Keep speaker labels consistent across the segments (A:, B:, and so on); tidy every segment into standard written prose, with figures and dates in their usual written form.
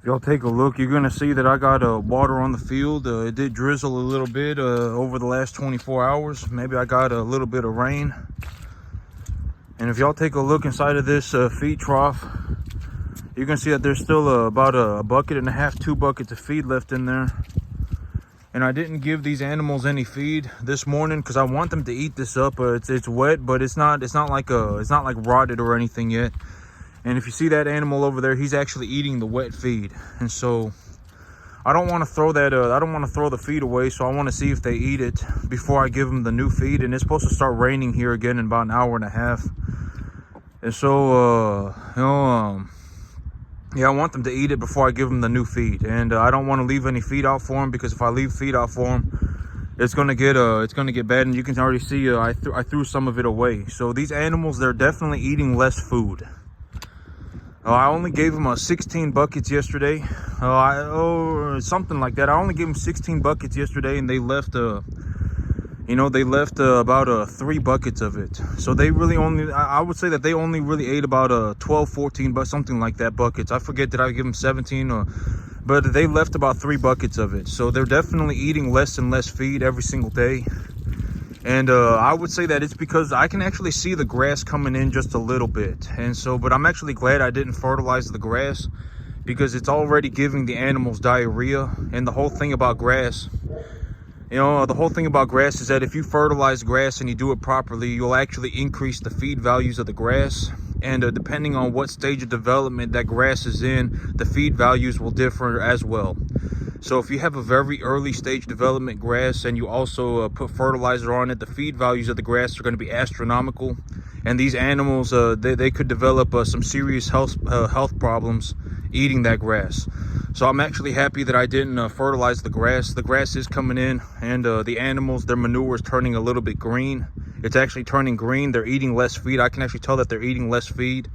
A: Y'all take a look, you're gonna see that I got water on the field. It did drizzle a little bit over the last 24 hours. Maybe I got a little bit of rain. And if y'all take a look inside of this feed trough, you can see that there's still about a bucket and a half, 2 buckets of feed left in there. And I didn't give these animals any feed this morning because I want them to eat this up. It's wet, but it's not like rotted or anything yet. And if you see that animal over there, he's actually eating the wet feed. And so I don't want to throw that. I don't want to throw the feed away. So I want to see if they eat it before I give them the new feed. And it's supposed to start raining here again in about an hour and a half. And so yeah, I want them to eat it before I give them the new feed. And I don't want to leave any feed out for them, because if I leave feed out for them, it's gonna get bad. And you can already see I threw some of it away. So these animals, they're definitely eating less food. I only gave them 16 buckets yesterday, something like that. I only gave them 16 buckets yesterday, and they left about 3 buckets of it. So they really only, I would say that they only really ate about 12, 14, but something like that buckets. I forget, did I give them 17 but they left about 3 buckets of it. So they're definitely eating less and less feed every single day. And I would say that it's because I can actually see the grass coming in just a little bit. And so, but I'm actually glad I didn't fertilize the grass, because it's already giving the animals diarrhea. And the whole thing about grass, is that if you fertilize grass and you do it properly, you'll actually increase the feed values of the grass. And depending on what stage of development that grass is in, the feed values will differ as well. So if you have a very early stage development grass and you also put fertilizer on it, the feed values of the grass are going to be astronomical. And these animals, they could develop some serious health problems eating that grass. So I'm actually happy that I didn't fertilize the grass. The grass is coming in, and the animals, their manure is turning a little bit green. It's actually turning green. They're eating less feed. I can actually tell that they're eating less feed.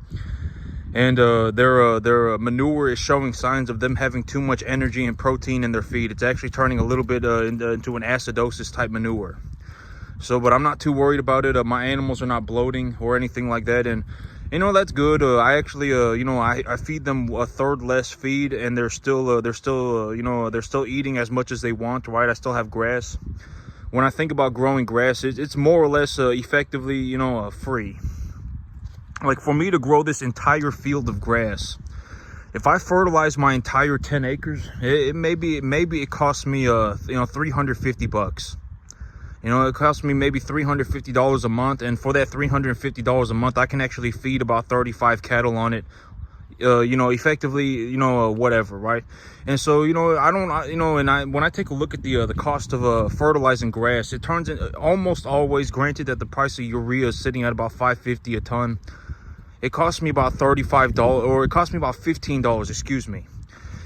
A: And their manure is showing signs of them having too much energy and protein in their feed. It's actually turning a little bit into an acidosis type manure. So, but I'm not too worried about it. My animals are not bloating or anything like that. And that's good. I actually I feed them 1/3 less feed, and they're still eating as much as they want, right? I still have grass. When I think about growing grass, it's more or less effectively free. Like, for me to grow this entire field of grass, if I fertilize my entire 10 acres, maybe it costs me $350. It costs me maybe $350 a month, and for that $350 a month, I can actually feed about 35 cattle on it. Effectively, whatever, right? And so, when I take a look at the cost of fertilizing grass, it turns in almost always, granted that the price of urea is sitting at about $5.50 a ton. It cost me about $35, or it cost me about $15, excuse me.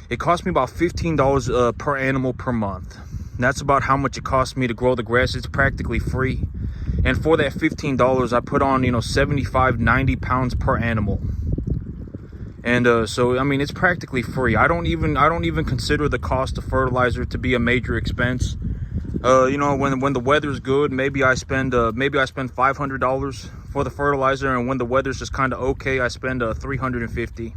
A: It cost me about $15 per animal per month. And that's about how much it cost me to grow the grass. It's practically free. And for that $15, I put on, 75, 90 pounds per animal. And so, I mean, it's practically free. I don't even consider the cost of fertilizer to be a major expense. When the weather's good, maybe I spend $500 for the fertilizer, and when the weather's just kind of okay, I spend $350.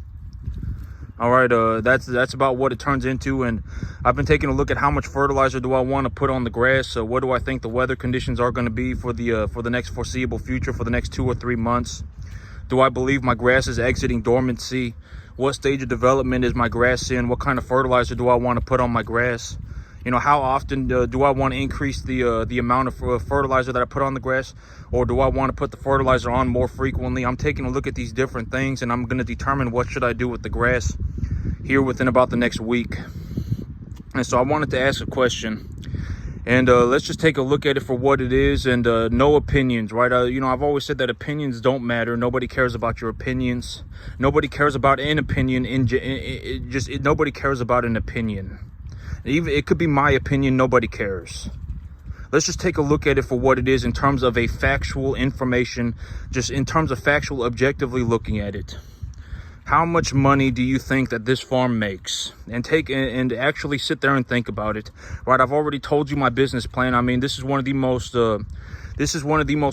A: All right, that's about what it turns into. And I've been taking a look at how much fertilizer do I want to put on the grass. What do I think the weather conditions are going to be for the next foreseeable future, for the next 2 or 3 months? Do I believe my grass is exiting dormancy? What stage of development is my grass in? What kind of fertilizer do I want to put on my grass? How often do I want to increase the amount of fertilizer that I put on the grass? Or do I want to put the fertilizer on more frequently? I'm taking a look at these different things, and I'm going to determine what should I do with the grass here within about the next week. And so I wanted to ask a question. And let's just take a look at it for what it is, and no opinions, right? I've always said that opinions don't matter. Nobody cares about your opinions. Nobody cares about an opinion. Nobody cares about an opinion. Even it could be my opinion. Nobody cares. Let's just take a look at it for what it is in terms of a factual information, just in terms of factual, objectively looking at it. How much money do you think that this farm makes? And actually sit there and think about it. Right, I've already told you my business plan. I mean, this is one of the most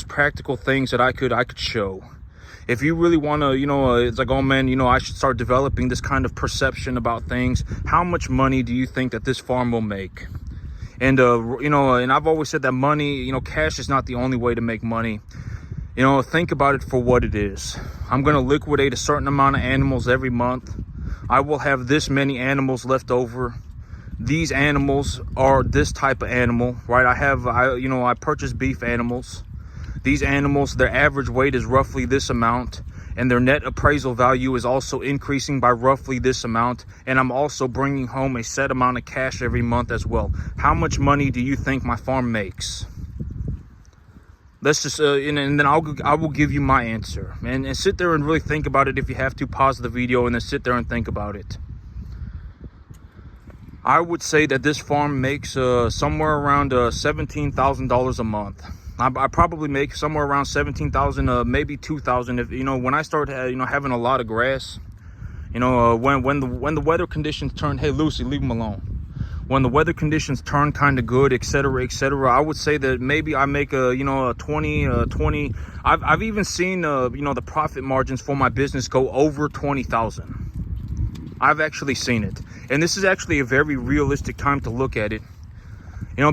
A: practical things that I could show. If you really want to, it's like, oh man, I should start developing this kind of perception about things. How much money do you think that this farm will make? And, and I've always said that money, cash is not the only way to make money. Think about it for what it is. I'm going to liquidate a certain amount of animals every month. I will have this many animals left over. These animals are this type of animal, right? I purchase beef animals. These animals, their average weight is roughly this amount, and their net appraisal value is also increasing by roughly this amount. And I'm also bringing home a set amount of cash every month as well. How much money do you think my farm makes? Let's just, and then I will give you my answer. And sit there and really think about it. If you have to, pause the video and then sit there and think about it. I would say that this farm makes somewhere around $17,000 a month. I probably make somewhere around 17,000, maybe 2,000. If when I start having a lot of grass, when the weather conditions turn. Hey Lucy, leave them alone. When the weather conditions turn kind of good, etc., I would say that maybe I make a 20. I've even seen the profit margins for my business go over 20,000. I've actually seen it, and this is actually a very realistic time to look at it.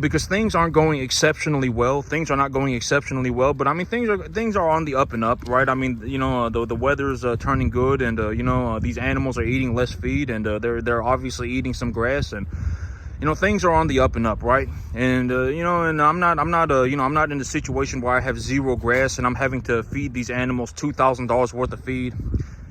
A: Because things aren't going exceptionally well. Things are not going exceptionally well, but I mean, things are on the up and up, right? I mean, the weather's turning good, and these animals are eating less feed, and they're obviously eating some grass, and things are on the up and up, right? And and I'm not in the situation where I have zero grass and I'm having to feed these animals $2,000 worth of feed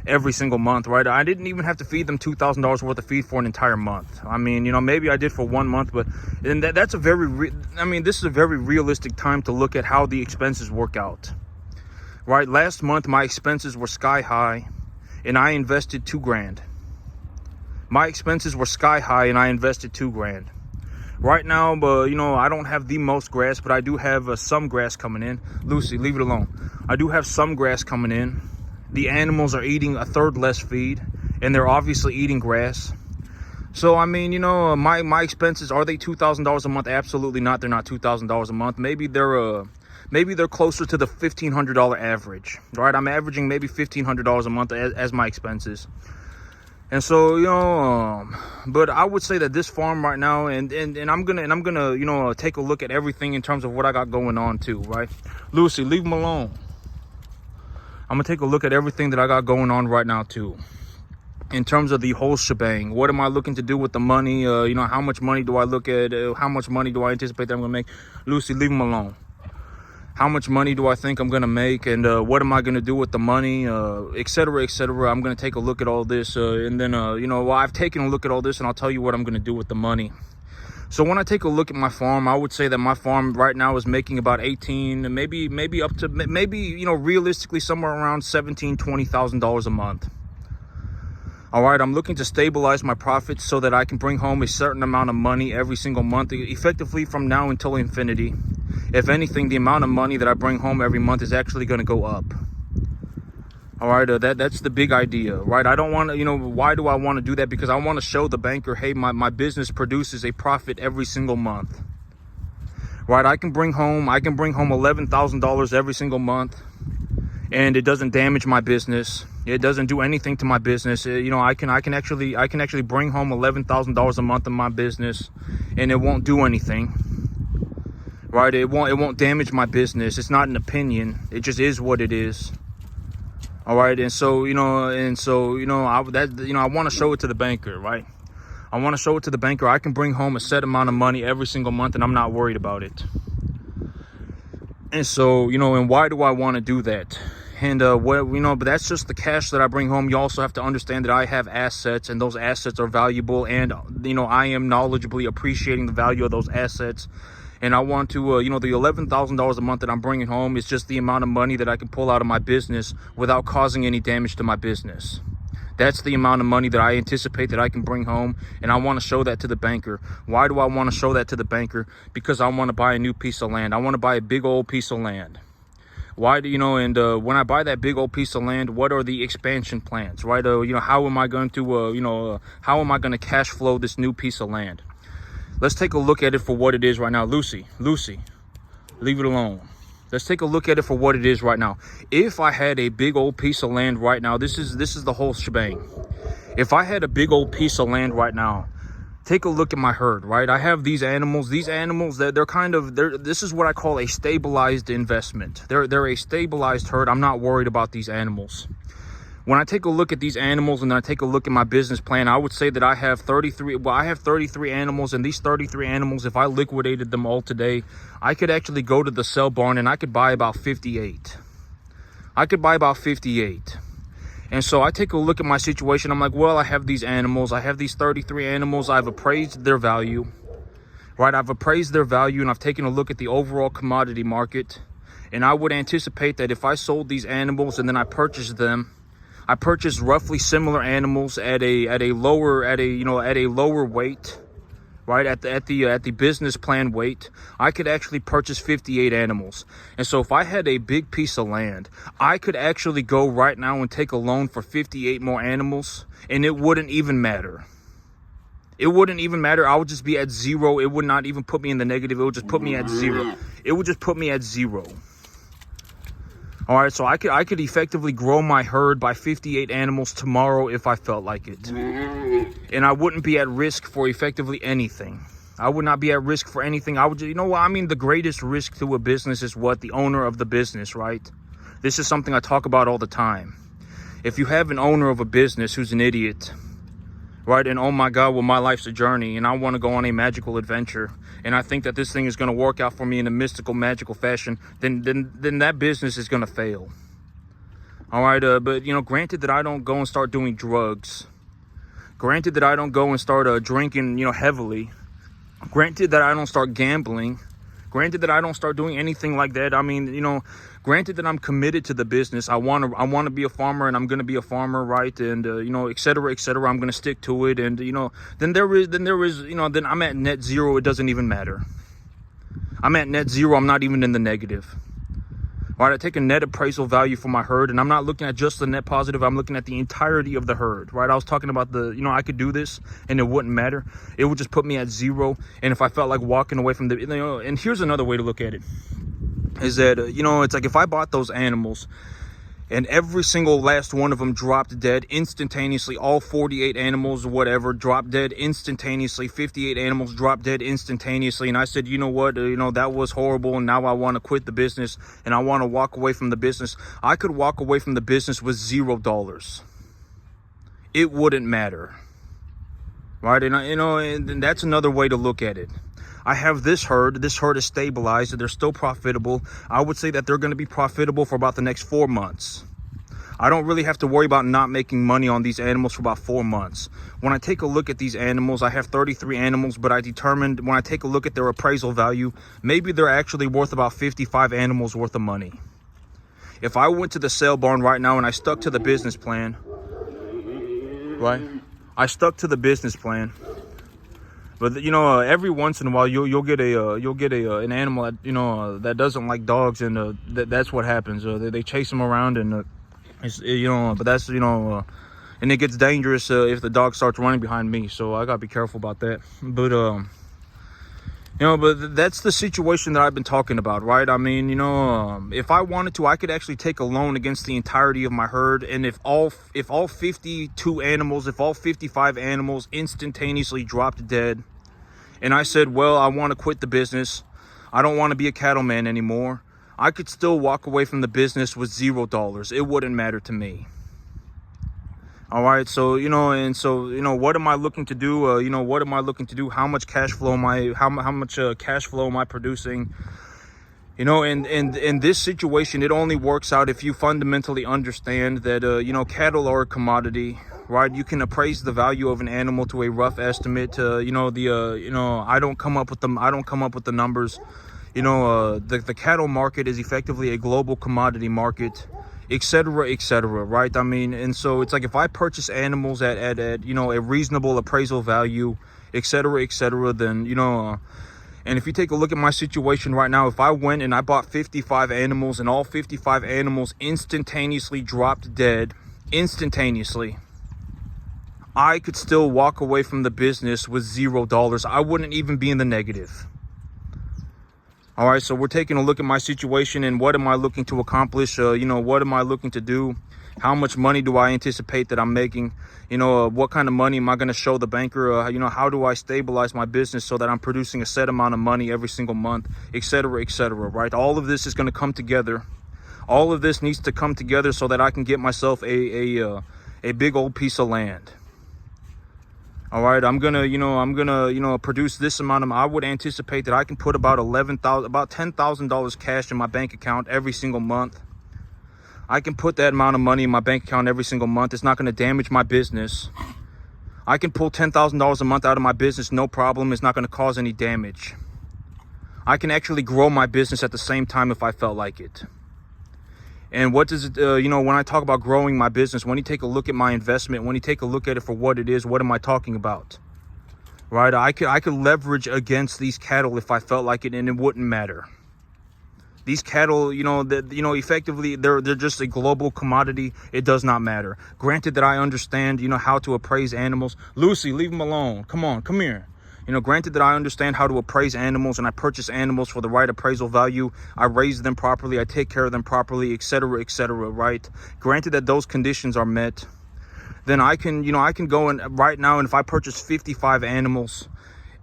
A: every single month, right? I didn't even have to feed them $2,000 worth of feed for an entire month. I mean, maybe I did for 1 month, but that's a this is a very realistic time to look at how the expenses work out, right? Last month, my expenses were sky high and I invested $2,000. My expenses were sky high and I invested $2,000. Right now, I don't have the most grass, but I do have some grass coming in. Lucy, leave it alone. I do have some grass coming in. The animals are eating a third less feed, and they're obviously eating grass. So, I mean, my expenses, are they $2,000 a month? Absolutely not. They're not $2,000 a month. Maybe they're closer to the $1,500 average, right? I'm averaging maybe $1,500 a month as my expenses. And so, but I would say that this farm right now, and I'm gonna take a look at everything in terms of what I got going on too, right? Lucy, leave them alone. I'm gonna take a look at everything that I got going on right now too, in terms of the whole shebang. What am I looking to do with the money? How much money do I look at? How much money do I anticipate that I'm gonna make? Lucy, leave them alone. How much money do I think I'm gonna make, and what am I gonna do with the money, etc., etc. I'm gonna take a look at all this, and then I've taken a look at all this, and I'll tell you what I'm gonna do with the money. So when I take a look at my farm, I would say that my farm right now is making about 18, maybe up to realistically somewhere around $17,000-$20,000 a month. All right, I'm looking to stabilize my profits so that I can bring home a certain amount of money every single month, effectively from now until infinity. If anything, the amount of money that I bring home every month is actually going to go up. All right, that's the big idea, right? I don't want to, why do I want to do that? Because I want to show the banker, hey, my business produces a profit every single month. Right, I can bring home $11,000 every single month, and it doesn't damage my business. It doesn't do anything to my business. I can actually bring home $11,000 a month in my business, and it won't do anything. Right, it won't damage my business. It's not an opinion. It just is what it is. All right, and so I want to show it to the banker, right? I want to show it to the banker. I can bring home a set amount of money every single month, and I'm not worried about it. And so, and why do I want to do that? And but that's just the cash that I bring home. You also have to understand that I have assets, and those assets are valuable, and I am knowledgeably appreciating the value of those assets. And I want to, the $11,000 a month that I'm bringing home is just the amount of money that I can pull out of my business without causing any damage to my business. That's the amount of money that I anticipate that I can bring home, and I want to show that to the banker. Why do I want to show that to the banker? Because I want to buy a new piece of land. I want to buy a big old piece of land. Why do when I buy that big old piece of land, what are the expansion plans, right? How am I going to, how am I going to cash flow this new piece of land? Let's take a look at it for what it is right now. Lucy, leave it alone. Let's take a look at it for what it is right now. If I had a big old piece of land right now, this is the whole shebang. If I had a big old piece of land right now, take a look at my herd, right? I have these animals that this is what I call a stabilized investment. They're a stabilized herd. I'm not worried about these animals. When I take a look at these animals and I take a look at my business plan, I would say that I have 33 animals, and these 33 animals, if I liquidated them all today, I could actually go to the sell barn and I could buy about 58. And so I take a look at my situation. I'm like, well, I have these animals. I have these 33 animals. I've appraised their value, right? I've appraised their value, and I've taken a look at the overall commodity market. And I would anticipate that if I sold these animals and then I purchased them, I purchased roughly similar animals at a lower weight, right? At the business plan weight, I could actually purchase 58 animals. And so if I had a big piece of land, I could actually go right now and take a loan for 58 more animals, and it wouldn't even matter. It wouldn't even matter. I would just be at zero. It would not even put me in the negative. It would just put me at zero. It would just put me at zero. All right, so I could effectively grow my herd by 58 animals tomorrow if I felt like it. And I wouldn't be at risk for effectively anything. I would not be at risk for anything. I would, you know what? I mean, the greatest risk to a business is what? The owner of the business, right? This is something I talk about all the time. If you have an owner of a business who's an idiot, right? And oh my God, well, my life's a journey and I want to go on a magical adventure, and I think that this thing is going to work out for me in a mystical, magical fashion, then that business is going to fail. All right, but you know, granted that I don't go and start doing drugs, granted that I don't go and start drinking, you know, heavily, granted that I don't start gambling, granted that I don't start doing anything like that. I mean, you know, granted that I'm committed to the business. I want to be a farmer, and I'm going to be a farmer, right? And you know, et cetera, I'm going to stick to it. And you know, then there is, you know, then I'm at net zero. It doesn't even matter. I'm at net zero. I'm not even in the negative. All right, I take a net appraisal value for my herd, and I'm not looking at just the net positive. I'm looking at the entirety of the herd, right? I was talking about you know, I could do this and it wouldn't matter. It would just put me at zero. And if I felt like walking away from you know, and here's another way to look at it, is that, you know, it's like if I bought those animals and every single last one of them dropped dead instantaneously, all 48 animals or whatever dropped dead instantaneously, 58 animals dropped dead instantaneously, and I said, you know what, you know, that was horrible, and now I want to quit the business and I want to walk away from the business, I could walk away from the business with $0. It wouldn't matter, right? And you know, and that's another way to look at it. I have this herd is stabilized, and they're still profitable. I would say that they're going to be profitable for about the next 4 months. I don't really have to worry about not making money on these animals for about 4 months. When I take a look at these animals, I have 33 animals, but I determined when I take a look at their appraisal value, maybe they're actually worth about 55 animals worth of money. If I went to the sale barn right now and I stuck to the business plan, right? I stuck to the business plan. But you know, every once in a while you'll get an animal that, you know, that doesn't like dogs, and that's what happens. They chase them around, and it's, you know, but that's, you know, and it gets dangerous if the dog starts running behind me. So I gotta be careful about that. But you know, but that's the situation that I've been talking about, right? I mean, you know, if I wanted to, I could actually take a loan against the entirety of my herd, and if all 52 animals, if all 55 animals instantaneously dropped dead, and I said, well, I want to quit the business, I don't want to be a cattleman anymore, I could still walk away from the business with $0. It wouldn't matter to me. All right, so you know, and so you know, what am I looking to do? You know, what am I looking to do? How much cash flow am I? How much cash flow am I producing? You know, and in this situation, it only works out if you fundamentally understand that you know, cattle are a commodity, right? You can appraise the value of an animal to a rough estimate. You know, you know, I don't come up with the numbers. You know, the cattle market is effectively a global commodity market, et cetera, right? I mean, and so it's like if I purchase animals at you know, a reasonable appraisal value, et cetera, then, you know, and if you take a look at my situation right now, if I went and I bought 55 animals and all 55 animals instantaneously dropped dead, instantaneously, I could still walk away from the business with $0. I wouldn't even be in the negative. All right, so we're taking a look at my situation and what am I looking to accomplish? What am I looking to do? How much money do I anticipate that I'm making? What kind of money am I going to show the banker? How do I stabilize my business so that I'm producing a set amount of money every single month, et cetera, right? All of this is going to come together. All of this needs to come together so that I can get myself a big old piece of land. All right, I'm gonna produce this amount of. I would anticipate that I can put about $10,000 cash in my bank account every single month. I can put that amount of money in my bank account every single month. It's not going to damage my business. I can pull $10,000 a month out of my business, no problem. It's not going to cause any damage. I can actually grow my business at the same time if I felt like it. And what does it, when I talk about growing my business, when you take a look at my investment, when you take a look at it for what it is, what am I talking about? Right? I could leverage against these cattle if I felt like it, and it wouldn't matter. These cattle, effectively, they're just a global commodity. It does not matter. Granted that I understand, how to appraise animals. Lucy, leave them alone. Come on, come here. Granted that I understand how to appraise animals and I purchase animals for the right appraisal value. I raise them properly. I take care of them properly, et cetera, right? Granted that those conditions are met, then I can go in right now, and if I purchase 55 animals,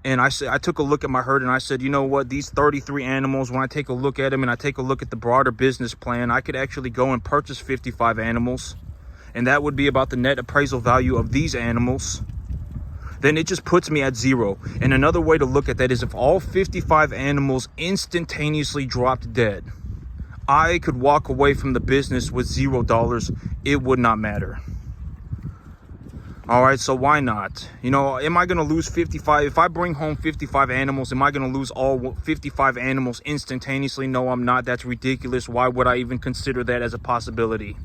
A: and I took a look at my herd and I said, you know what, these 33 animals, when I take a look at them and I take a look at the broader business plan, I could actually go and purchase 55 animals, and that would be about the net appraisal value of these animals. Then it just puts me at zero. And another way to look at that is if all 55 animals instantaneously dropped dead, I could walk away from the business with $0. It would not matter. All right, so why not? Am I going to lose 55? If I bring home 55 animals, am I going to lose all 55 animals instantaneously? No, I'm not. That's ridiculous. Why would I even consider that as a possibility?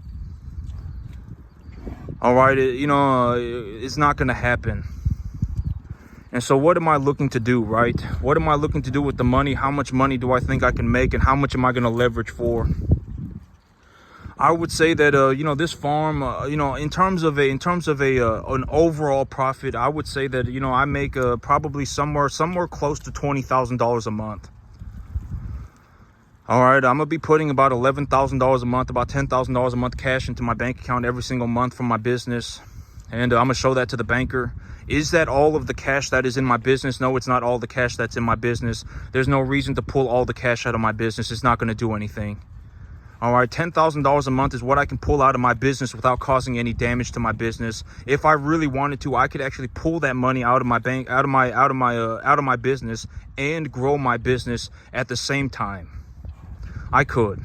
A: All right, it's not going to happen. And so what am I looking to do, right? What am I looking to do with the money? How much money do I think I can make, and how much am I going to leverage for? I would say that this farm, in terms of an overall profit, I would say that I make probably somewhere close to $20,000 a month. All right, I'm gonna be putting about $11,000 a month, about $10,000 a month cash into my bank account every single month from my business, and I'm gonna show that to the banker. Is that all of the cash that is in my business? No, it's not all the cash that's in my business. There's no reason to pull all the cash out of my business. It's not going to do anything. All right, $10,000 a month is what I can pull out of my business without causing any damage to my business. If I really wanted to, I could actually pull that money out of my bank, out of my business, and grow my business at the same time. I could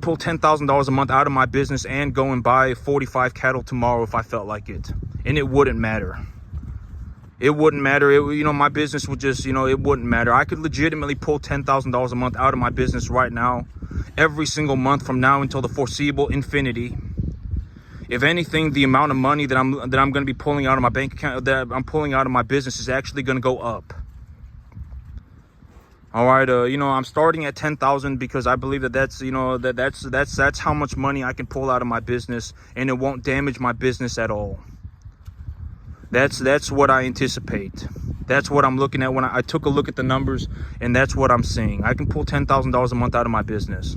A: pull $10,000 a month out of my business and go and buy 45 cattle tomorrow if I felt like it. And it wouldn't matter. It wouldn't matter. My business would just, it wouldn't matter. I could legitimately pull $10,000 a month out of my business right now, every single month from now until the foreseeable infinity. If anything, the amount of money that I'm going to be pulling out of my bank account, that I'm pulling out of my business, is actually going to go up. All right, I'm starting at 10,000 because I believe that's how much money I can pull out of my business, and it won't damage my business at all. That's what I anticipate. That's what I'm looking at when I took a look at the numbers, and that's what I'm seeing. I can pull $10,000 a month out of my business.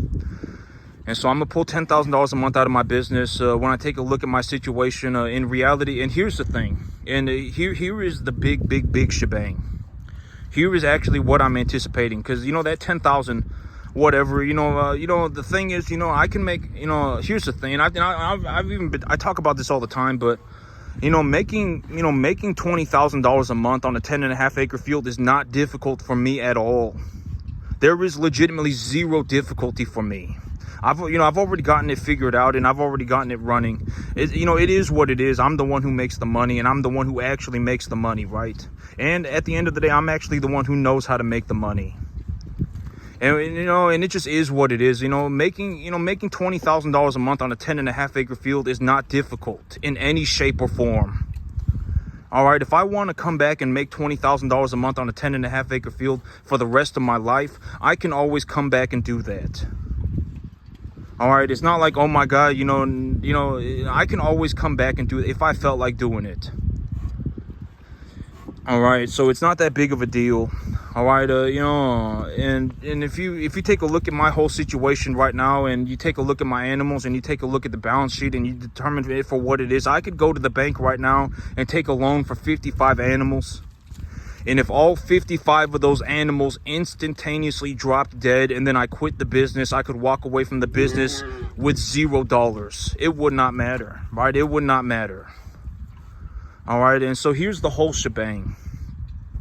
A: And so I'm going to pull $10,000 a month out of my business when I take a look at my situation in reality. And here's the thing. And here is the big shebang. Here is actually what I'm anticipating. Because, that 10,000, whatever, the thing is, I can make, here's the thing. And I talk about this all the time, but making $20,000 a month on a 10.5 acre field is not difficult for me at all. There is legitimately zero difficulty for me. I've already gotten it figured out, and I've already gotten it running. It is what it is. I'm the one who makes the money, and I'm the one who actually makes the money, right? And at the end of the day, I'm actually the one who knows how to make the money. And and it just is what it is. Making $20,000 a month on a 10.5 acre field is not difficult in any shape or form. All right, if I want to come back and make $20,000 a month on a 10.5 acre field for the rest of my life, I can always come back and do that. All right, it's not like, oh my God, I can always come back and do it if I felt like doing it. All right, so it's not that big of a deal. All right, and if you take a look at my whole situation right now, and you take a look at my animals, and you take a look at the balance sheet, and you determine it for what it is, I could go to the bank right now and take a loan for 55 animals. And if all 55 of those animals instantaneously dropped dead and then I quit the business, I could walk away from the business with $0. It would not matter, right? It would not matter. All right, and so here's the whole shebang.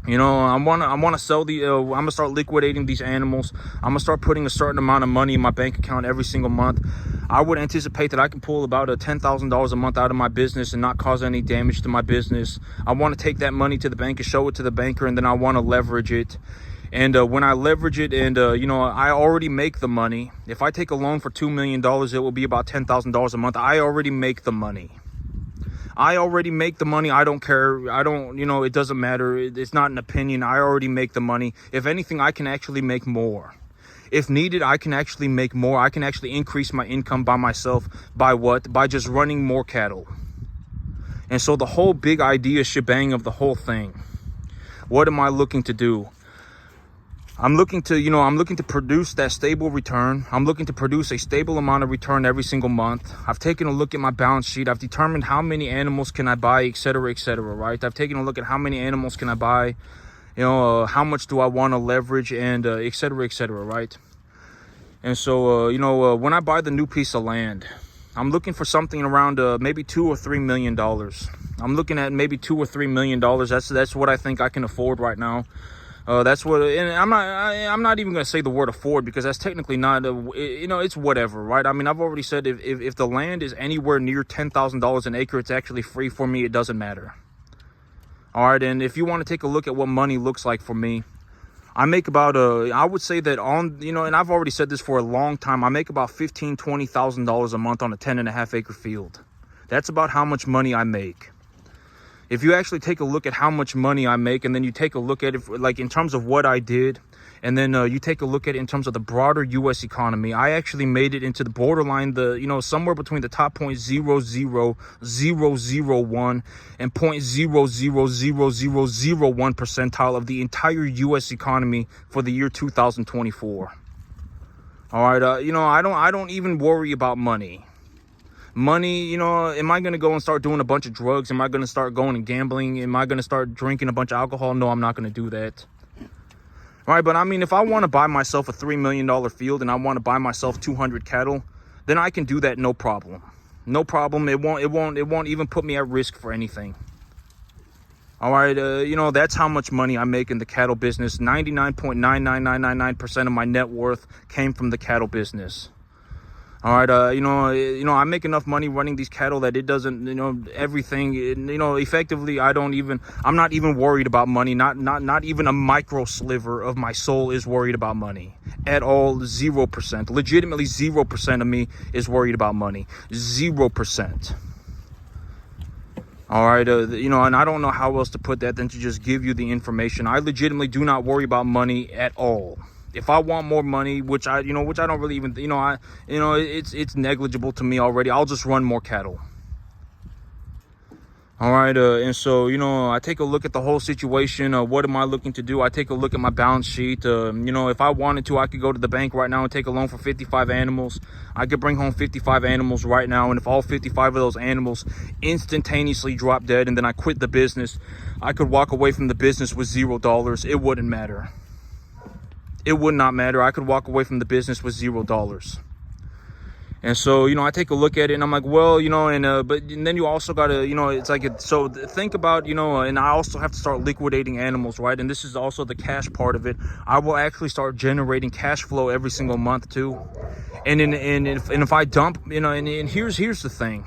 A: I want to sell I'm gonna start liquidating these animals. I'm gonna start putting a certain amount of money in my bank account every single month. I would anticipate that I can pull about $10,000 a month out of my business and not cause any damage to my business. I want to take that money to the bank and show it to the banker, and then I want to leverage it. And when I leverage it, and I already make the money. If I take a loan for $2 million, it will be about $10,000 a month. I already make the money. I already make the money. I don't care. It doesn't matter. It's not an opinion. I already make the money. If anything, I can actually make more. If needed, I can actually make more. I can actually increase my income by myself. By what? By just running more cattle. And so the whole big idea shebang of the whole thing. What am I looking to do? I'm looking to produce that stable return. I'm looking to produce a stable amount of return every single month. I've taken a look at my balance sheet. I've determined how many animals can I buy, etc., right? I've taken a look at how many animals can I buy, how much do I want to leverage, and etc., right? And so, when I buy the new piece of land, I'm looking for something around maybe $2 or $3 million. I'm looking at maybe $2 or $3 million. That's what I think I can afford right now. That's what, and I'm not even going to say the word afford, because that's technically not, it's whatever, right? I mean, I've already said if the land is anywhere near $10,000 an acre, it's actually free for me. It doesn't matter. All right. And if you want to take a look at what money looks like for me, I make about, I would say that and I've already said this for a long time, I make about $15,000, $20,000 a month on a 10.5 acre field. That's about how much money I make. If you actually take a look at how much money I make, and then you take a look at it like in terms of what I did, and then you take a look at it in terms of the broader U.S. economy, I actually made it into the borderline, somewhere between the top 0.00001 and 0.00001 percentile of the entire U.S. economy for the year 2024. All right, I don't even worry about money. Money, am I going to go and start doing a bunch of drugs? Am I going to start going and gambling? Am I going to start drinking a bunch of alcohol? No, I'm not going to do that. All right, but I mean, if I want to buy myself a $3 million field and I want to buy myself 200 cattle, then I can do that, no problem. No problem. It won't even put me at risk for anything. All right, that's how much money I make in the cattle business. 99.99999% of my net worth came from the cattle business. All right, I make enough money running these cattle that it doesn't, everything, effectively, I'm not even worried about money. Not even a micro sliver of my soul is worried about money at all. 0%, legitimately 0% of me is worried about money. 0%. All right, and I don't know how else to put that than to just give you the information. I legitimately do not worry about money at all. If I want more money, which I don't really even, it's negligible to me already, I'll just run more cattle. All right, and so, I take a look at the whole situation. What am I looking to do? I take a look at my balance sheet. If I wanted to, I could go to the bank right now and take a loan for 55 animals. I could bring home 55 animals right now, and if all 55 of those animals instantaneously drop dead and then I quit the business, I could walk away from the business with $0. It wouldn't matter. It would not matter. I could walk away from the business with $0. And so, I take a look at it and I'm like, well, but then you also got to, it's like, so think about, and I also have to start liquidating animals, right? And this is also the cash part of it. I will actually start generating cash flow every single month too. And if I dump, and here's the thing.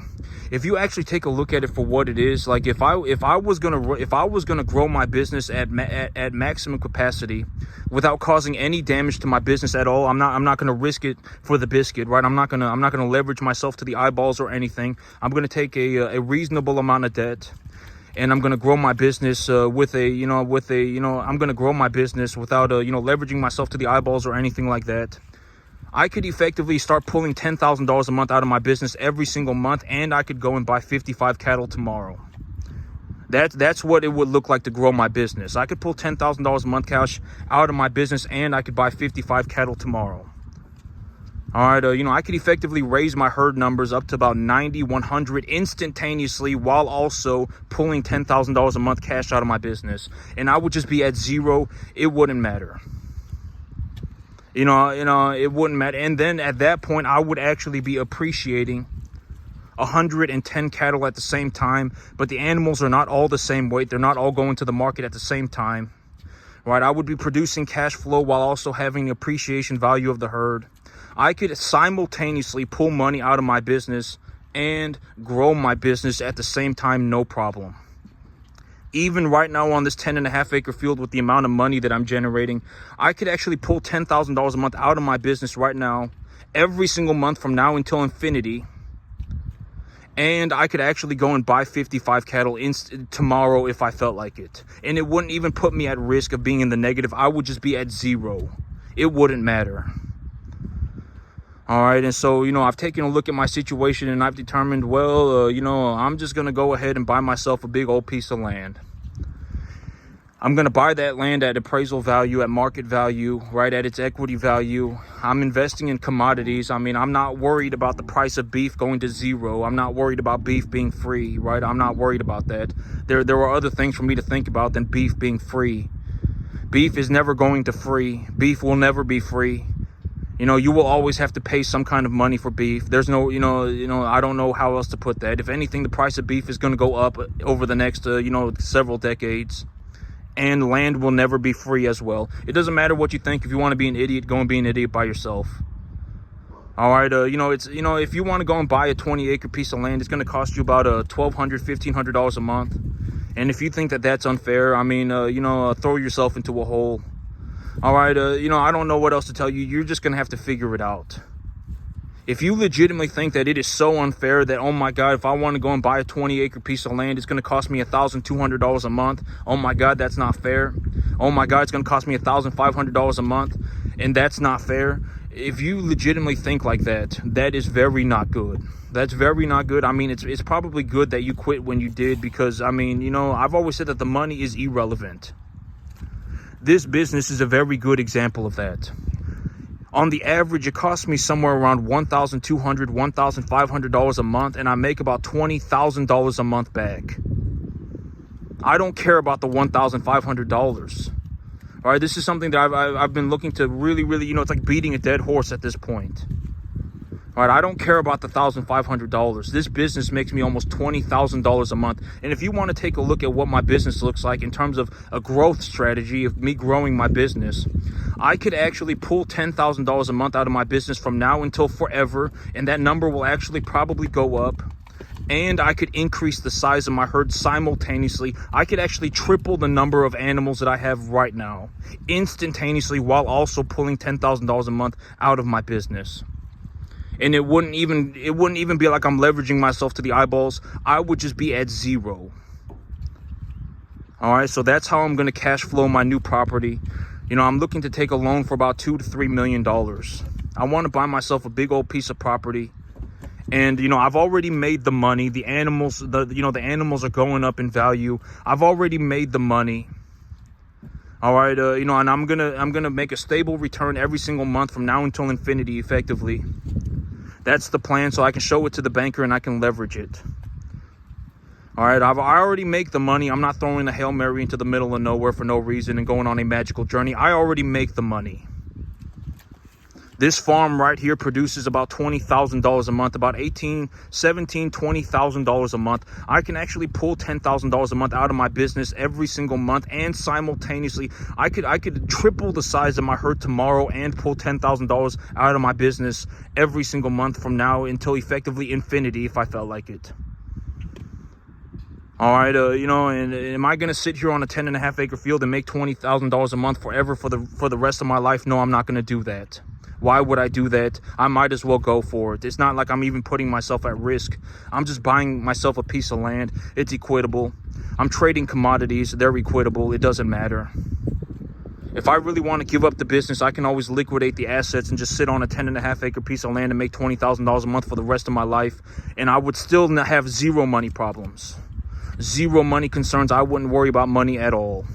A: If you actually take a look at it for what it is, like if I was gonna grow my business at maximum capacity without causing any damage to my business at all, I'm not gonna risk it for the biscuit, right? I'm not gonna leverage myself to the eyeballs or anything. I'm gonna take a reasonable amount of debt, and I'm gonna grow my business I'm gonna grow my business without leveraging myself to the eyeballs or anything like that. I could effectively start pulling $10,000 a month out of my business every single month, and I could go and buy 55 cattle tomorrow. That's what it would look like to grow my business. I could pull $10,000 a month cash out of my business, and I could buy 55 cattle tomorrow. All right, I could effectively raise my herd numbers up to about 90, 100 instantaneously, while also pulling $10,000 a month cash out of my business. And I would just be at zero. It wouldn't matter. It wouldn't matter. And then at that point, I would actually be appreciating 110 cattle at the same time. But the animals are not all the same weight. They're not all going to the market at the same time. Right? I would be producing cash flow while also having the appreciation value of the herd. I could simultaneously pull money out of my business and grow my business at the same time, no problem. Even right now on this 10.5 acre field, with the amount of money that I'm generating, I could actually pull $10,000 a month out of my business right now, every single month from now until infinity. And I could actually go and buy 55 cattle tomorrow if I felt like it. And it wouldn't even put me at risk of being in the negative. I would just be at zero. It wouldn't matter. All right, and so, I've taken a look at my situation, and I've determined, well, I'm just going to go ahead and buy myself a big old piece of land. I'm going to buy that land at appraisal value, at market value, right, at its equity value. I'm investing in commodities. I mean, I'm not worried about the price of beef going to zero. I'm not worried about beef being free, right? I'm not worried about that. There are other things for me to think about than beef being free. Beef is never going to free. Beef will never be free. You will always have to pay some kind of money for beef. There's no, I don't know how else to put that. If anything, the price of beef is going to go up over the next, several decades. And land will never be free as well. It doesn't matter what you think. If you want to be an idiot, go and be an idiot by yourself. All right, if you want to go and buy a 20-acre piece of land, it's going to cost you about $1,200, $1,500 a month. And if you think that that's unfair, throw yourself into a hole. All right, I don't know what else to tell you. You're just going to have to figure it out. If you legitimately think that it is so unfair that, oh my God, if I want to go and buy a 20-acre piece of land, it's going to cost me $1,200 a month. Oh my God, that's not fair. Oh my God, it's going to cost me $1,500 a month, and that's not fair. If you legitimately think like that, that is very not good. That's very not good. I mean, it's probably good that you quit when you did, because, I've always said that the money is irrelevant. This business is a very good example of that. On the average, it costs me somewhere around $1,200, $1,500 a month, and I make about $20,000 a month back. I don't care about the $1,500. All right, this is something that I've been looking to really, it's like beating a dead horse at this point. All right, I don't care about the $1,500. This business makes me almost $20,000 a month. And if you want to take a look at what my business looks like in terms of a growth strategy of me growing my business, I could actually pull $10,000 a month out of my business from now until forever, and that number will actually probably go up. And I could increase the size of my herd simultaneously. I could actually triple the number of animals that I have right now instantaneously, while also pulling $10,000 a month out of my business. And it wouldn't even be like I'm leveraging myself to the eyeballs. I would just be at zero. All right, so that's how I'm going to cash flow my new property. I'm looking to take a loan for about $2 to $3 million. I want to buy myself a big old piece of property. And, I've already made the money. The animals, the animals are going up in value. I've already made the money. All right, and I'm gonna make a stable return every single month from now until infinity, effectively. That's the plan, so I can show it to the banker and I can leverage it. All right, I already make the money. I'm not throwing a Hail Mary into the middle of nowhere for no reason and going on a magical journey. I already make the money. This farm right here produces about $20,000 a month, about $18,000, $17,000, $20,000 a month. I can actually pull $10,000 a month out of my business every single month, and simultaneously, I could triple the size of my herd tomorrow and pull $10,000 out of my business every single month from now until effectively infinity, if I felt like it. All right, and am I going to sit here on a 10.5 acre field and make $20,000 a month forever for the rest of my life? No, I'm not going to do that. Why would I do that? I might as well go for it. It's not like I'm even putting myself at risk. I'm just buying myself a piece of land. It's equitable. I'm trading commodities. They're equitable. It doesn't matter. If I really want to give up the business, I can always liquidate the assets and just sit on a 10.5 acre piece of land and make $20,000 a month for the rest of my life. And I would still have zero money problems. Zero money concerns. I wouldn't worry about money at all.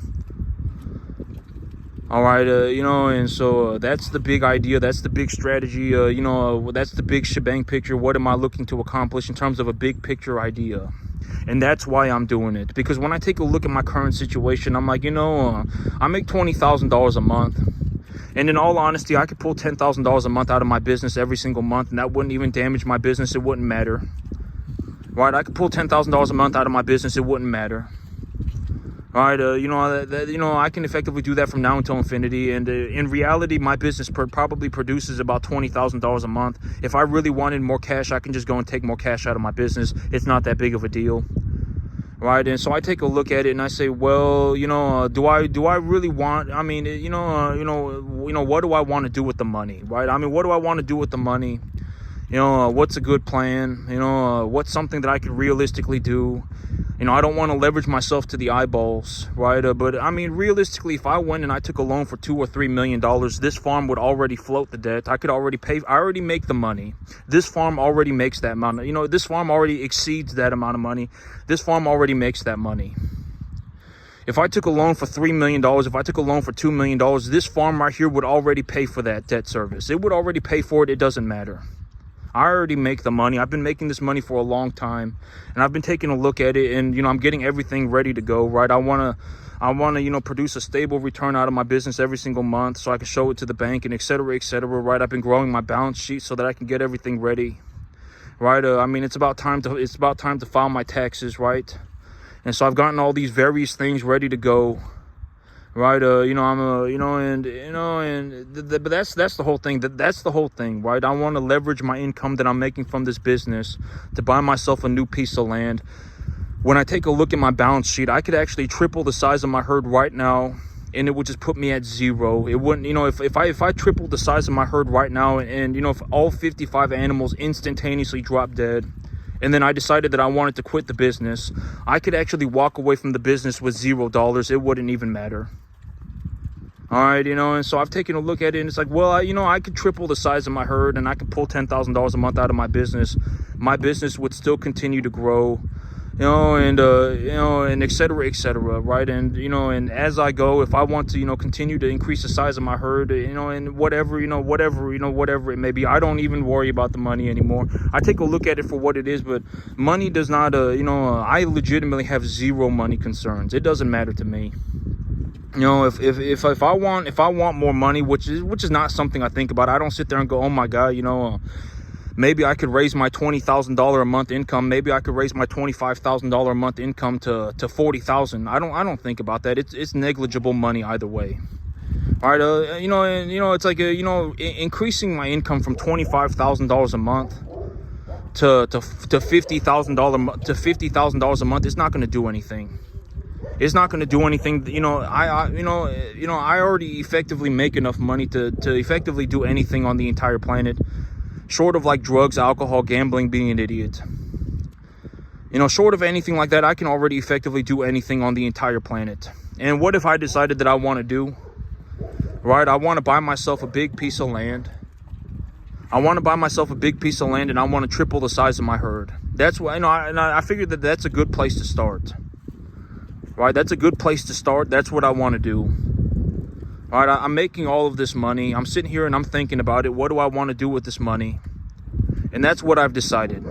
A: All right, and so that's the big idea. That's the big strategy. That's the big shebang picture. What am I looking to accomplish in terms of a big picture idea? And that's why I'm doing it. Because when I take a look at my current situation, I'm like, I make $20,000 a month. And in all honesty, I could pull $10,000 a month out of my business every single month, and that wouldn't even damage my business. It wouldn't matter. Right? I could pull $10,000 a month out of my business. It wouldn't matter. All right, I can effectively do that from now until infinity. And in reality, my business probably produces about $20,000 a month. If I really wanted more cash, I can just go and take more cash out of my business. It's not that big of a deal. Right, and so I take a look at it and I say, well, do I really want? I mean, what do I want to do with the money? Right? I mean, what do I want to do with the money? What's a good plan? What's something that I could realistically do? I don't want to leverage myself to the eyeballs, right? But I mean, realistically, if I went and I took a loan for $2 or $3 million, this farm would already float the debt. I could already pay. I already make the money. This farm already makes that amount. This farm already exceeds that amount of money. This farm already makes that money. If I took a loan for $3 million, if I took a loan for $2 million, this farm right here would already pay for that debt service. It would already pay for it. It doesn't matter. I already make the money. I've been making this money for a long time, and I've been taking a look at it, and I'm getting everything ready to go. Right? I want to produce a stable return out of my business every single month, so I can show it to the bank, and et cetera, et cetera. Right? I've been growing my balance sheet so that I can get everything ready. Right? I mean, it's about time to file my taxes. Right? And so I've gotten all these various things ready to go. Right, but that's the whole thing. That's the whole thing, right? I want to leverage my income that I'm making from this business to buy myself a new piece of land. When I take a look at my balance sheet, I could actually triple the size of my herd right now, and it would just put me at zero. It wouldn't, if I tripled the size of my herd right now, and if all 55 animals instantaneously drop dead, and then I decided that I wanted to quit the business, I could actually walk away from the business with $0. It wouldn't even matter. All right, and so I've taken a look at it, and it's like, well, I could triple the size of my herd, and I could pull $10,000 a month out of my business. My business would still continue to grow, and et cetera, right? And as I go, if I want to, continue to increase the size of my herd, and whatever it may be, I don't even worry about the money anymore. I take a look at it for what it is, but money does not, I legitimately have zero money concerns. It doesn't matter to me. If I want more money, which is not something I think about. I don't sit there and go, oh my God, maybe I could raise my $20,000 a month income. Maybe I could raise my $25,000 a month income to $40,000. I don't think about that. It's negligible money either way. All right, it's like increasing my income from $25,000 a month to $50,000 a month is not going to do anything. It's not going to do anything. I already effectively make enough money to effectively do anything on the entire planet, short of like drugs, alcohol, gambling, being an idiot. Short of anything like that, I can already effectively do anything on the entire planet. And what if I decided that I want to do, right? I want to buy myself a big piece of land. I want to buy myself a big piece of land, and I want to triple the size of my herd. That's what, I figured that that's a good place to start. Right, that's a good place to start. That's what I want to do. All right, I'm making all of this money. I'm sitting here and I'm thinking about it. What do I want to do with this money? And that's what I've decided.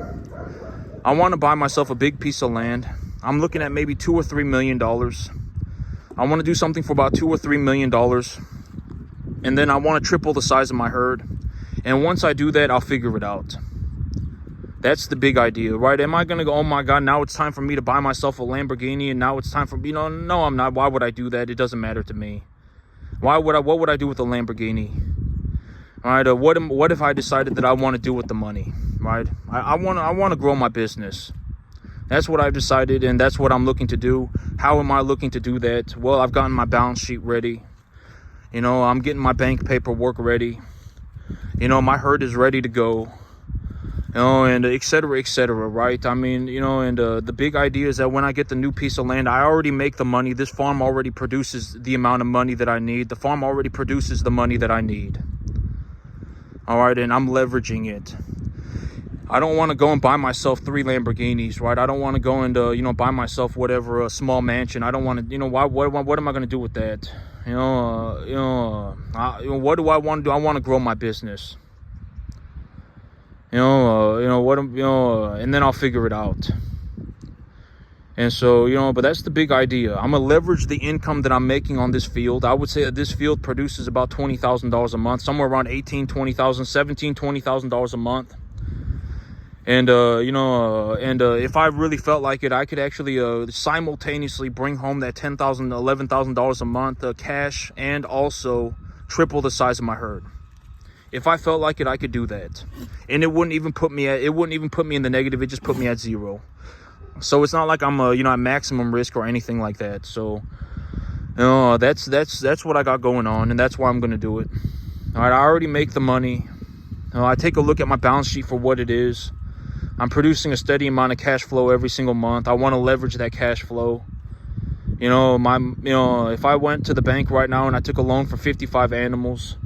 A: I want to buy myself a big piece of land. I'm looking at maybe $2 or $3 million. I want to do something for about $2 or $3 million. And then I want to triple the size of my herd. And once I do that, I'll figure it out. That's the big idea, right? Am I going to go, oh my God, now it's time for me to buy myself a Lamborghini, and now it's time for, no, I'm not. Why would I do that? It doesn't matter to me. What would I do with a Lamborghini? All right, what if I decided that I want to do with the money, right? I want to grow my business. That's what I've decided, and that's what I'm looking to do. How am I looking to do that? Well, I've gotten my balance sheet ready. I'm getting my bank paperwork ready. My herd is ready to go. And et cetera, right? I mean, the big idea is that when I get the new piece of land, I already make the money. This farm already produces the amount of money that I need. The farm already produces the money that I need. All right, and I'm leveraging it. I don't want to go and buy myself 3 Lamborghinis, right? I don't want to go and, buy myself whatever, a small mansion. I don't want to, what am I going to do with that? What do I want to do? I want to grow my business. And then I'll figure it out. And so, but that's the big idea. I'm going to leverage the income that I'm making on this field. I would say that this field produces about $20,000 a month, somewhere around $18,000, $20,000, $17,000, $20,000 a month. And, if I really felt like it, I could actually simultaneously bring home that $10,000, $11,000 a month cash, and also triple the size of my herd. If I felt like it, I could do that. And it wouldn't even put me in the negative. It just put me at zero. So it's not like I'm at maximum risk or anything like that. So that's what I got going on, and that's why I'm going to do it. All right, I already make the money. I take a look at my balance sheet for what it is. I'm producing a steady amount of cash flow every single month. I want to leverage that cash flow. If I went to the bank right now and I took a loan for 55 animals,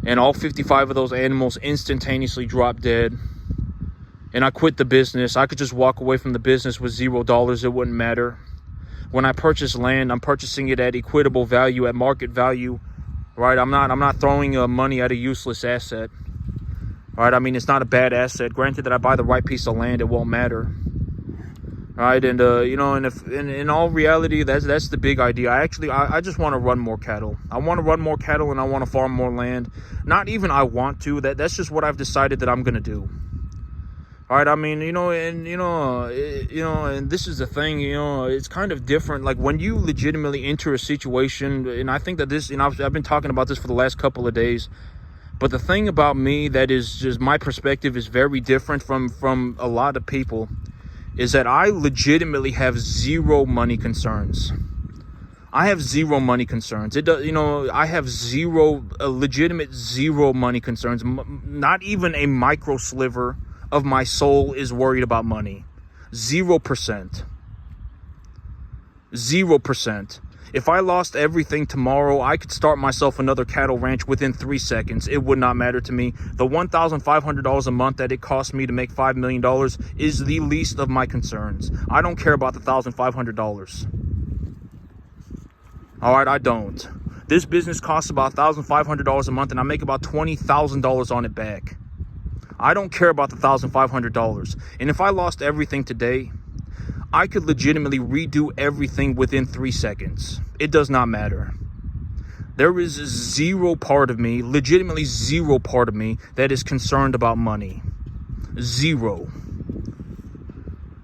A: and all 55 of those animals instantaneously dropped dead, and I quit the business, I could just walk away from the business with $0. It wouldn't matter. When I purchase land, I'm purchasing it at equitable value, at market value, right? I'm not throwing money at a useless asset. Right, I mean, it's not a bad asset. Granted that I buy the right piece of land, it won't matter. Right, and and if in all reality, that's the big idea. I just want to run more cattle. I want to run more cattle, and I want to farm more land. Not even I want to. That's just what I've decided that I'm gonna do. All right, I mean, and this is the thing. It's kind of different. Like when you legitimately enter a situation, and I think that this, I've been talking about this for the last couple of days. But the thing about me that is just my perspective is very different from a lot of people is that I legitimately have zero money concerns. I have zero money concerns. I have legitimate zero money concerns. Not even a micro sliver of my soul is worried about money. 0%. 0%. If I lost everything tomorrow, I could start myself another cattle ranch within 3 seconds. It would not matter to me. The $1,500 a month that it costs me to make $5 million is the least of my concerns. I don't care about the $1,500. All right, I don't. This business costs about $1,500 a month, and I make about $20,000 on it back. I don't care about the $1,500. And if I lost everything today, I could legitimately redo everything within 3 seconds. It does not matter. There is zero part of me, legitimately zero part of me, that is concerned about money. Zero.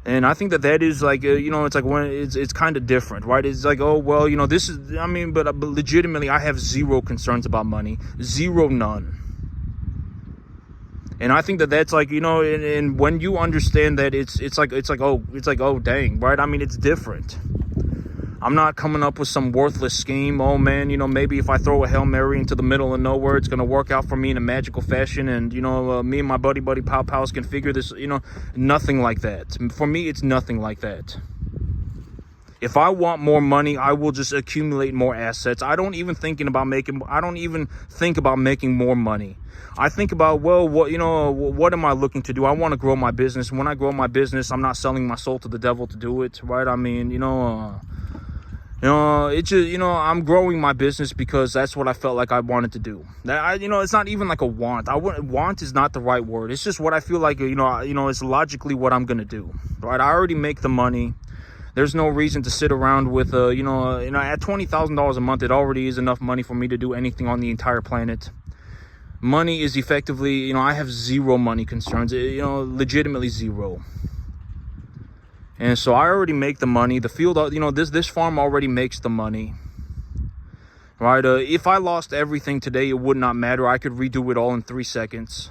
A: And I think that is like, it's like when it's kind of different, right? It's like, oh, well, this is, but legitimately I have zero concerns about money. Zero, none. And I think that that's like, and when you understand that it's like, oh, dang, right? I mean, it's different. I'm not coming up with some worthless scheme. Oh, man, maybe if I throw a Hail Mary into the middle of nowhere, it's going to work out for me in a magical fashion. And, me and my buddy Pow can figure this, nothing like that. For me, it's nothing like that. If I want more money, I will just accumulate more assets. I don't even think about making more money. I think about, well, what am I looking to do? I want to grow my business. When I grow my business, I'm not selling my soul to the devil to do it, right? I mean, it's just, I'm growing my business because that's what I felt like I wanted to do. That it's not even like a want. Want is not the right word. It's just what I feel like, it's logically what I'm gonna do, right? I already make the money. There's no reason to sit around with, at $20,000 a month, it already is enough money for me to do anything on the entire planet. Money is effectively, I have zero money concerns, legitimately zero. And so I already make the money. The field, this farm already makes the money. Right? If I lost everything today, it would not matter. I could redo it all in 3 seconds.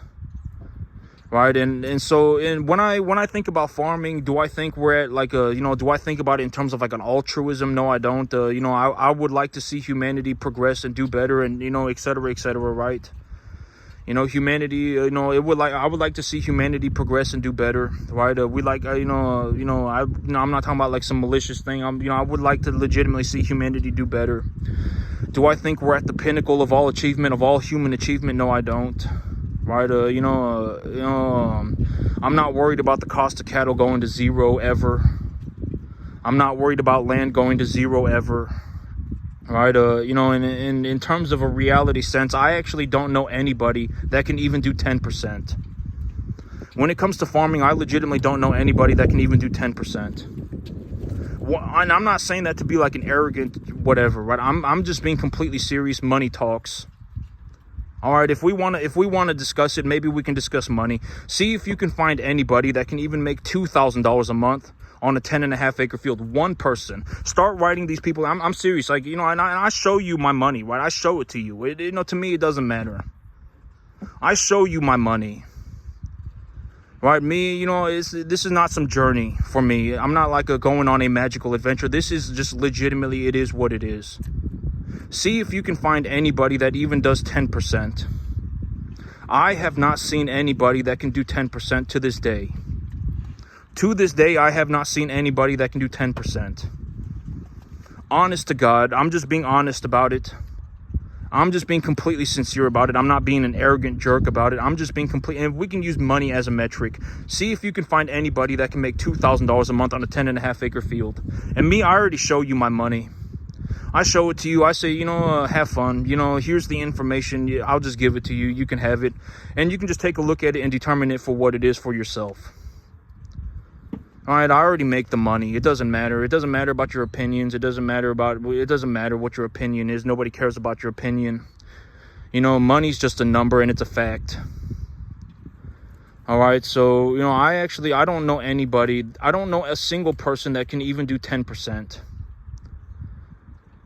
A: Right, and so when I think about farming, do I think we're at like do I think about it in terms of like an altruism? No, I don't. I would like to see humanity progress and do better, and et cetera, right? Humanity, I would like to see humanity progress and do better, right? I'm not talking about like some malicious thing. I would like to legitimately see humanity do better. Do I think we're at the pinnacle of all achievement, of all human achievement? No, I don't. right? I'm not worried about the cost of cattle going to zero ever. I'm not worried about land going to zero ever. Right, in terms of a reality sense, I actually don't know anybody that can even do 10%. When it comes to farming, I legitimately don't know anybody that can even do 10%. And I'm not saying that to be like an arrogant whatever, right? I'm just being completely serious. Money talks. All right, if we want to discuss it, maybe we can discuss money. See if you can find anybody that can even make $2,000 a month on a 10.5 acre field. One person. Start writing these people. I'm serious. Like, and I show you my money, right? I show it to you. To me, it doesn't matter. I show you my money. Right, me, this is not some journey for me. I'm not like going on a magical adventure. This is just legitimately, it is what it is. See if you can find anybody that even does 10%. I have not seen anybody that can do 10% to this day. To this day, I have not seen anybody that can do 10%. Honest to God, I'm just being honest about it. I'm just being completely sincere about it. I'm not being an arrogant jerk about it. I'm just being complete. And we can use money as a metric. See if you can find anybody that can make $2,000 a month on a 10.5 acre field. And me, I already show you my money. I show it to you. I say, have fun. Here's the information. I'll just give it to you. You can have it. And you can just take a look at it and determine it for what it is for yourself. All right, I already make the money. It doesn't matter. It doesn't matter about your opinions. It doesn't matter what your opinion is. Nobody cares about your opinion. Money's just a number and it's a fact. All right, so, I don't know anybody. I don't know a single person that can even do 10%.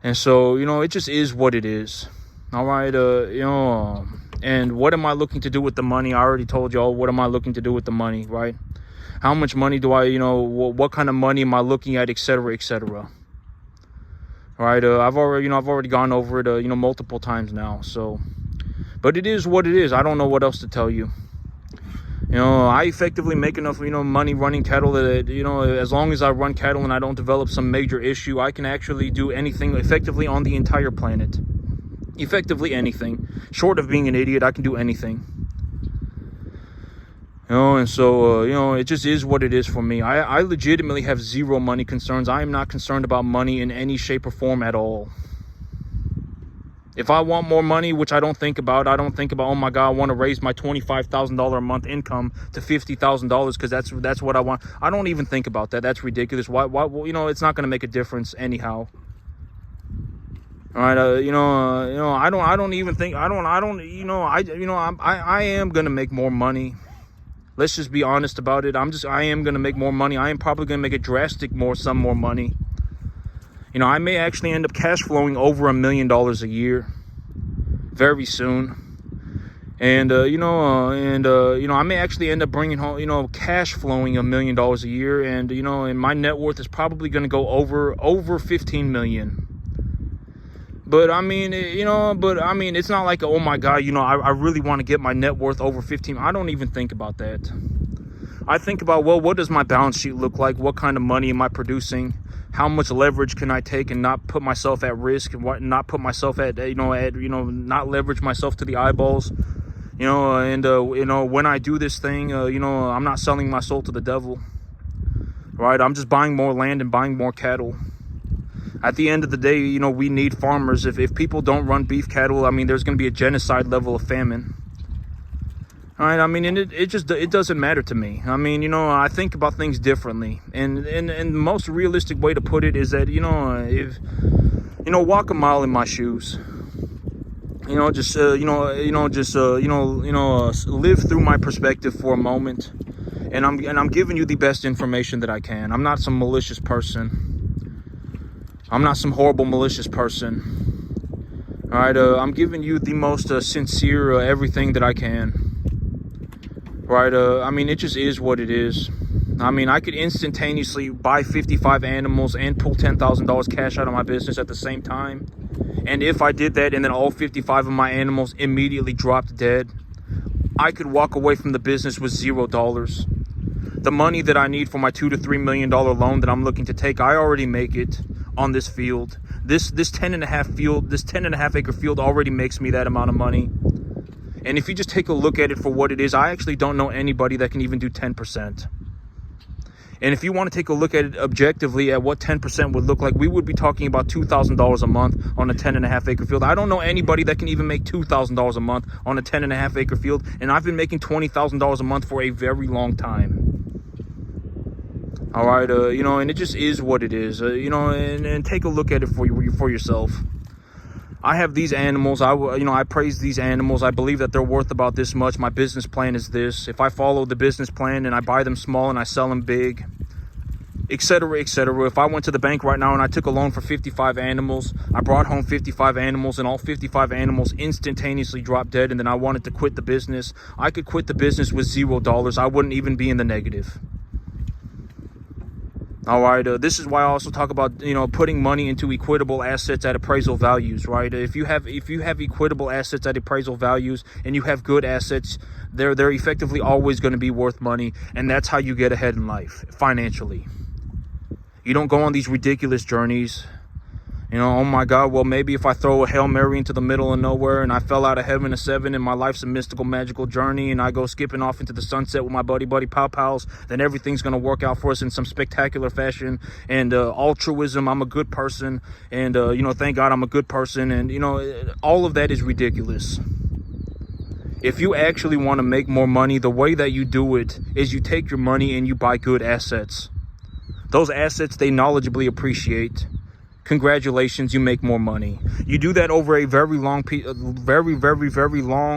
A: And so, it just is what it is. All right, and what am I looking to do with the money? I already told y'all what am I looking to do with the money, right? How much money do I, what kind of money am I looking at, et cetera, et cetera. All right, I've already gone over it, multiple times now. So, but it is what it is. I don't know what else to tell you. I effectively make enough, money running cattle that, as long as I run cattle and I don't develop some major issue, I can actually do anything effectively on the entire planet. Effectively anything. Short of being an idiot, I can do anything. And so, it just is what it is for me. I legitimately have zero money concerns. I am not concerned about money in any shape or form at all. If I want more money, which I don't think about, oh my God, I want to raise my $25,000 a month income to $50,000 because that's what I want. I don't even think about that. That's ridiculous. Why, it's not going to make a difference anyhow. All right, I don't even think, I am going to make more money. Let's just be honest about it. I am going to make more money. I am probably going to make a some more money. I may actually end up cash flowing over $1 million a year very soon. And, I may actually end up bringing home, cash flowing $1 million a year. And, and my net worth is probably going to go over 15 million. But it's not like, oh my God, I really want to get my net worth over 15. I don't even think about that. I think about, well, what does my balance sheet look like? What kind of money am I producing? How much leverage can I take and not put myself at risk and not put myself at, not leverage myself to the eyeballs, when I do this thing, I'm not selling my soul to the devil, right? I'm just buying more land and buying more cattle. At the end of the day, we need farmers. If people don't run beef cattle, there's going to be a genocide level of famine. All right, and it doesn't matter to me. I think about things differently. And the most realistic way to put it is that, walk a mile in my shoes. Live through my perspective for a moment. And I'm giving you the best information that I can. I'm not some malicious person. I'm not some horrible, malicious person. All right, I'm giving you the most sincere everything that I can. Right, it just is what it is. I could instantaneously buy 55 animals and pull $10,000 cash out of my business at the same time. And if I did that and then all 55 of my animals immediately dropped dead, I could walk away from the business with $0. The money that I need for my $2 to $3 million loan that I'm looking to take, I already make it on this field. This 10.5 acre field already makes me that amount of money. And if you just take a look at it for what it is, I actually don't know anybody that can even do 10%. And if you want to take a look at it objectively at what 10% would look like, we would be talking about $2,000 a month on a 10.5 acre field. I don't know anybody that can even make $2,000 a month on a 10.5 acre field. And I've been making $20,000 a month for a very long time. All right, you know, and it just is what it is, you know, and take a look at it for yourself. I have these animals. I praise these animals. I believe that they're worth about this much. My business plan is this. If I follow the business plan and I buy them small and I sell them big, etc., etc. If I went to the bank right now and I took a loan for 55 animals, I brought home 55 animals, and all 55 animals instantaneously dropped dead, and then I wanted to quit the business, I could quit the business with $0. I wouldn't even be in the negative. All right, this is why I also talk about, you know, putting money into equitable assets at appraisal values, right? If you have equitable assets at appraisal values and you have good assets, they're effectively always going to be worth money, and that's how you get ahead in life financially. You don't go on these ridiculous journeys. You know, oh my God, well, maybe if I throw a Hail Mary into the middle of nowhere and I fell out of heaven to 7 and my life's a mystical, magical journey and I go skipping off into the sunset with my buddy pow pals, then everything's going to work out for us in some spectacular fashion. And altruism, I'm a good person. And, you know, thank God I'm a good person. And, you know, all of that is ridiculous. If you actually want to make more money, the way that you do it is you take your money and you buy good assets. Those assets, they knowledgeably appreciate. Congratulations, you make more money. You do that over a very long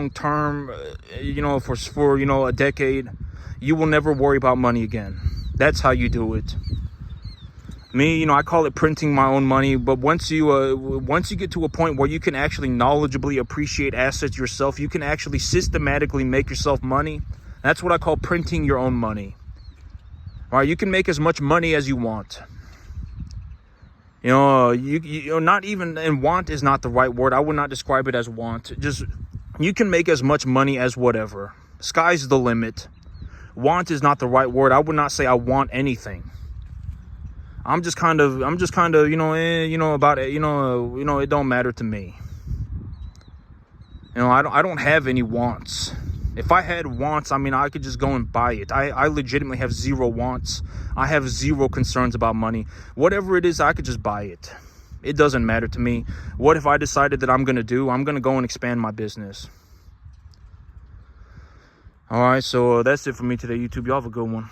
A: term, you know, for you know, a decade. You will never worry about money again. That's how you do it. Me, you know, I call it printing my own money. But once you get to a point where you can actually knowledgeably appreciate assets yourself, you can actually systematically make yourself money. That's what I call printing your own money. All right, you can make as much money as you want. You know, you not even, and want is not the right word. I would not describe it as want. Just, you can make as much money as whatever. Sky's the limit. Want is not the right word. I would not say I want anything. I'm just kind of, you know, about it, you know, it don't matter to me. You know, I don't have any wants. If I had wants, I mean, I could just go and buy it. I legitimately have zero wants. I have zero concerns about money. Whatever it is, I could just buy it. It doesn't matter to me. What if I decided that I'm going to do? I'm going to go and expand my business. All right, so that's it for me today, YouTube. Y'all have a good one.